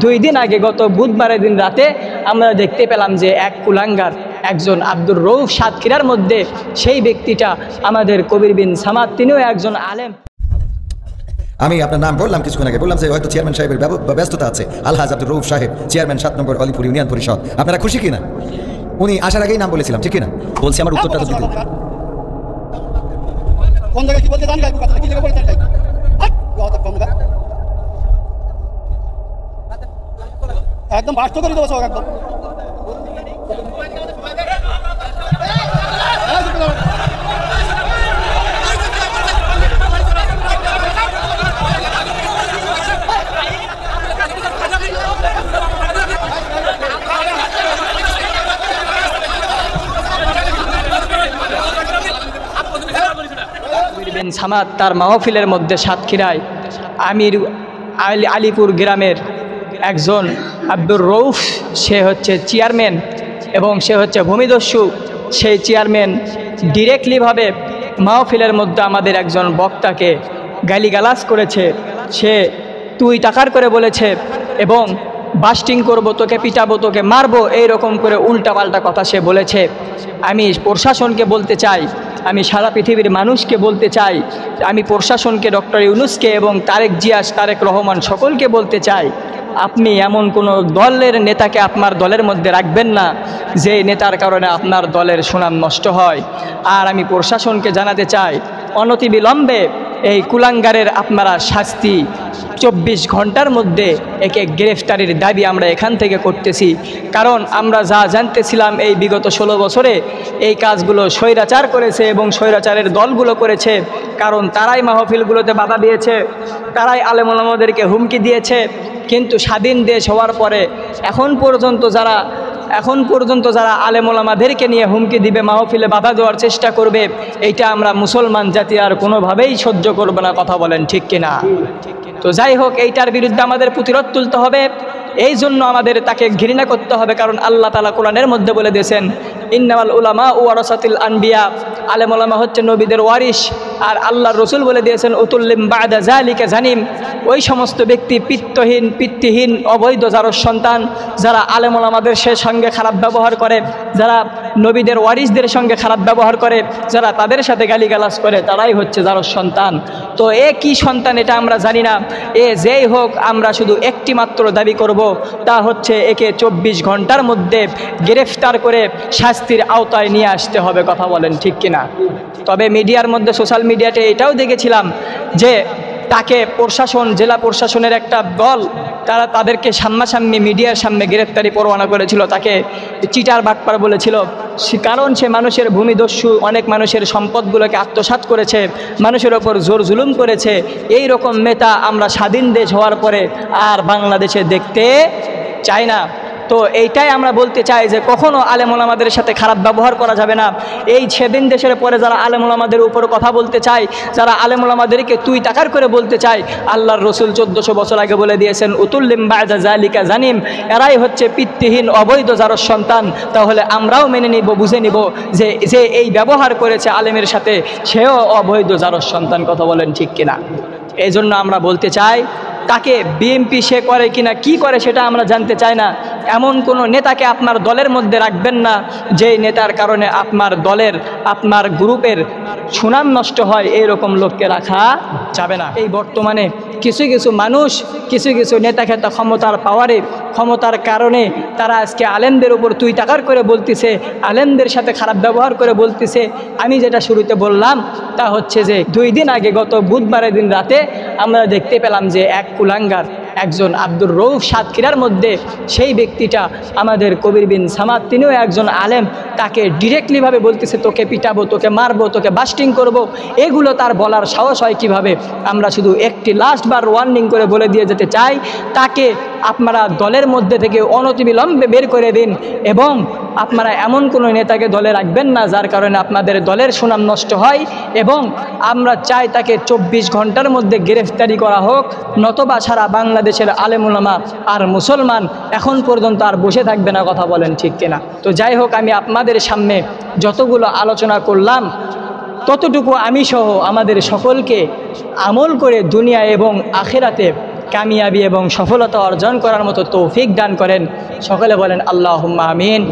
2 দিন আগে গত বুধবারের দিন রাতে আমরা দেখতে পেলাম যে এক কুলাঙ্গার একজন আব্দুর রউফ সাতক্ষীরার মধ্যে সেই ব্যক্তিটা আমাদের কবির বিন সামাদ, তিনিও একজন আলেম। আমি আপনার নাম বললাম কিছুক্ষণ আগে, বললাম যে হয়তো চেয়ারম্যান সাহেবের ব্যস্ততা আছে, আলহাজ আব্দুর রউফ সাহেব, চেয়ারম্যান 7 নম্বর অলিপুর ইউনিয়ন পরিষদ। আপনারা খুশি কিনা? উনি আসার আগেই নাম বলেছিলাম, ঠিক কিনা? বলছি আমার উত্তরটা তো দিতে। কোন জায়গায় কি বলতে জান গায় কথা কি জায়গায় বলতে চাই একদম বাস্ত করে দেবো সব একদম। বিন সামাদ তার মাহফিলের মধ্যে সাতক্ষীরায় আলিপুর গ্রামের একজন আব্দুর রউফ, সে হচ্ছে চেয়ারম্যান এবং সে হচ্ছে ভূমিদস্যু, সেই চেয়ারম্যান ডিরেক্টলিভাবে মাহফিলের মধ্যে আমাদের একজন বক্তাকে গালিগালাজ করেছে। সে তুই টাকার করে বলেছে এবং বাস্টিং করবো, তোকে পিটাবো, তোকে মারবো, এইরকম করে উল্টাপাল্টা কথা সে বলেছে। আমি প্রশাসনকে বলতে চাই, আমি সারা পৃথিবীর মানুষকে বলতে চাই, আমি প্রশাসনকে, ডক্টর ইউনূসকে এবং তারেক রহমান সকলকে বলতে চাই, আপনি এমন কোনো দলের নেতাকে আপনার দলের মধ্যে রাখবেন না যে নেতার কারণে আপনার দলের সুনাম নষ্ট হয়। আর আমি প্রশাসনকে জানাতে চাই, অনতিবিলম্বে এই কুলাঙ্গারের আপনারা শাস্তি 24 ঘন্টার মধ্যে একে গ্রেফতারির দাবি আমরা এখান থেকে করতেছি। কারণ আমরা যা জানতেছিলাম এই বিগত 16 বছরে এই কাজগুলো স্বৈরাচার করেছে এবং স্বৈরাচারের দলগুলো করেছে। কারণ তারাই মাহফিলগুলোতে বাধা দিয়েছে, তারাই আলেম ওলামাদেরকে হুমকি দিয়েছে। কিন্তু স্বাধীন দেশ হওয়ার পরে এখন পর্যন্ত যারা আলেম ওলামাদেরকে নিয়ে হুমকি দিবে, মাহফিলে বাধা দেওয়ার চেষ্টা করবে, এইটা আমরা মুসলমান জাতি আর কোনোভাবেই সহ্য করবে না। কথা বলেন ঠিক কিনা? তো যাই হোক, এইটার বিরুদ্ধে আমাদের প্রতিরোধ তুলতে হবে। এই জন্য আমাদের তাকে ঘৃণা করতে হবে, কারণ আল্লাহ তাআলা কোরআনের মধ্যে বলে দিয়েছেন, ইন্নামাল উলামা ওয়ারাসাতুল আনবিয়া, আলেম ওলামা হচ্ছে নবীদের ওয়ারিস। আর আল্লাহর রসুল বলে দিয়েছেন, উতুল্লিম বাদা যালিকা জানিম, ওই সমস্ত ব্যক্তি পিতৃহীন অবৈধ জারজ সন্তান, যারা আলেম ওলামাদের সঙ্গে খারাপ ব্যবহার করে, যারা নবীদের ওয়ারিসদের সঙ্গে খারাপ ব্যবহার করে, যারা তাদের সাথে গালিগালাজ করে, তারাই হচ্ছে জারজ সন্তান। তো এ কি সন্তান এটা আমরা জানি না। এ যেই হোক, আমরা শুধু একটি মাত্র দাবি করব, তা হচ্ছে একে 24 ঘন্টার মধ্যে গ্রেফতার করে শাস্তির আওতায় নিয়ে আসতে হবে। কথা বলেন ঠিক কিনা? তবে মিডিয়ার মধ্যে, সোশ্যাল মিডিয়াতে এটাও দেখেছিলাম যে তাকে প্রশাসন, জেলা প্রশাসনের একটা দল, তারা তাদেরকে সামনাসামনি মিডিয়ার সামনে গ্রেফতারি পরোয়ানা করেছিল, তাকে চিটার বাটপার বলেছিল। কারণ সে মানুষের ভূমিদস্যু, অনেক মানুষের সম্পদগুলোকে আত্মসাৎ করেছে, মানুষের ওপর জোর জুলুম করেছে। এই রকম নেতা আমরা স্বাধীন দেশ হওয়ার পরে আর বাংলাদেশে দেখতে চাই না। তো এইটাই আমরা বলতে চাই যে কখনও আলেম ওলামাদের সাথে খারাপ ব্যবহার করা যাবে না। এই স্বাধীন দেশের পরে যারা আলেম ওলামাদের উপর কথা বলতে চায়, যারা আলেম ওলামাদেরকে তুই টাকার করে বলতে চায়, আল্লাহর রসুল 1400 বছর আগে বলে দিয়েছেন, উতুল্লিম বাদা যালিকা জানিম, এরাই হচ্ছে পিতৃহীন অবৈধ জারজ সন্তান। তাহলে আমরাও মেনে নিব, বুঝে নিব যে এই ব্যবহার করেছে আলেমের সাথে, সেও অবৈধ জারজ সন্তান। কথা বলেন ঠিক কিনা? এই জন্য আমরা বলতে চাই, তাকে বিএমপি সে করে কিনা, কি করে সেটা আমরা জানতে চাই না। এমন কোনো নেতাকে আপনার দলের মধ্যে রাখবেন না যেই নেতার কারণে আপনার দলের, আপনার গ্রুপের সুনাম নষ্ট হয়, এইরকম লোককে রাখা যাবে না। এই বর্তমানে কিছু মানুষ, কিছু নেতা খেতা ক্ষমতার পাওয়ারে, ক্ষমতার কারণে তারা আজকে আলেমদের উপর তুই টাকার করে বলতেছে, আলেমদের সাথে খারাপ ব্যবহার করে বলতেছে। আমি যেটা শুরুতে বললাম তা হচ্ছে যে 2 দিন আগে গত বুধবারের দিন রাতে আমরা দেখতে পেলাম যে এক কুলাঙ্গার একজন আব্দুর রউফ সাতক্ষীরার মধ্যে, সেই ব্যক্তিটা আমাদের কবির বিন সামাদ, তিনিও একজন আলেম, তাকে ডিরেক্টলিভাবে বলতেছে, তোকে পিটাবো, তোকে মারবো, তোকে বাস্টিং করব। এগুলো তার বলার সাহস হয় কিভাবে? আমরা শুধু একটি লাস্ট বার ওয়ার্নিং করে বলে দিয়ে যেতে চাই, তাকে আপনারা দলের মধ্যে থেকে অনতিবিলম্বে বের করে দিন এবং আপনারা এমন কোনো নেতাকে দলে রাখবেন না যার কারণে আপনাদের দলের সুনাম নষ্ট হয়। এবং আমরা চাই তাকে 24 ঘন্টার মধ্যে গ্রেফতারি করা হোক, নতবা সারা বাংলাদেশের আলেম ওলামা আর মুসলমান এখন পর্যন্ত আর বসে থাকবে না। কথা বলেন ঠিক কিনা? তো যাই হোক, আমি আপনাদের সামনে যতগুলো আলোচনা করলাম ততটুকু আমি সহ আমাদের সকলকে আমল করে দুনিয়া এবং আখিরাতে কামিয়াবি এবং সফলতা অর্জন করার মতো তৌফিক দান করেন। সকলে বলেন আল্লাহুম্মা আমিন।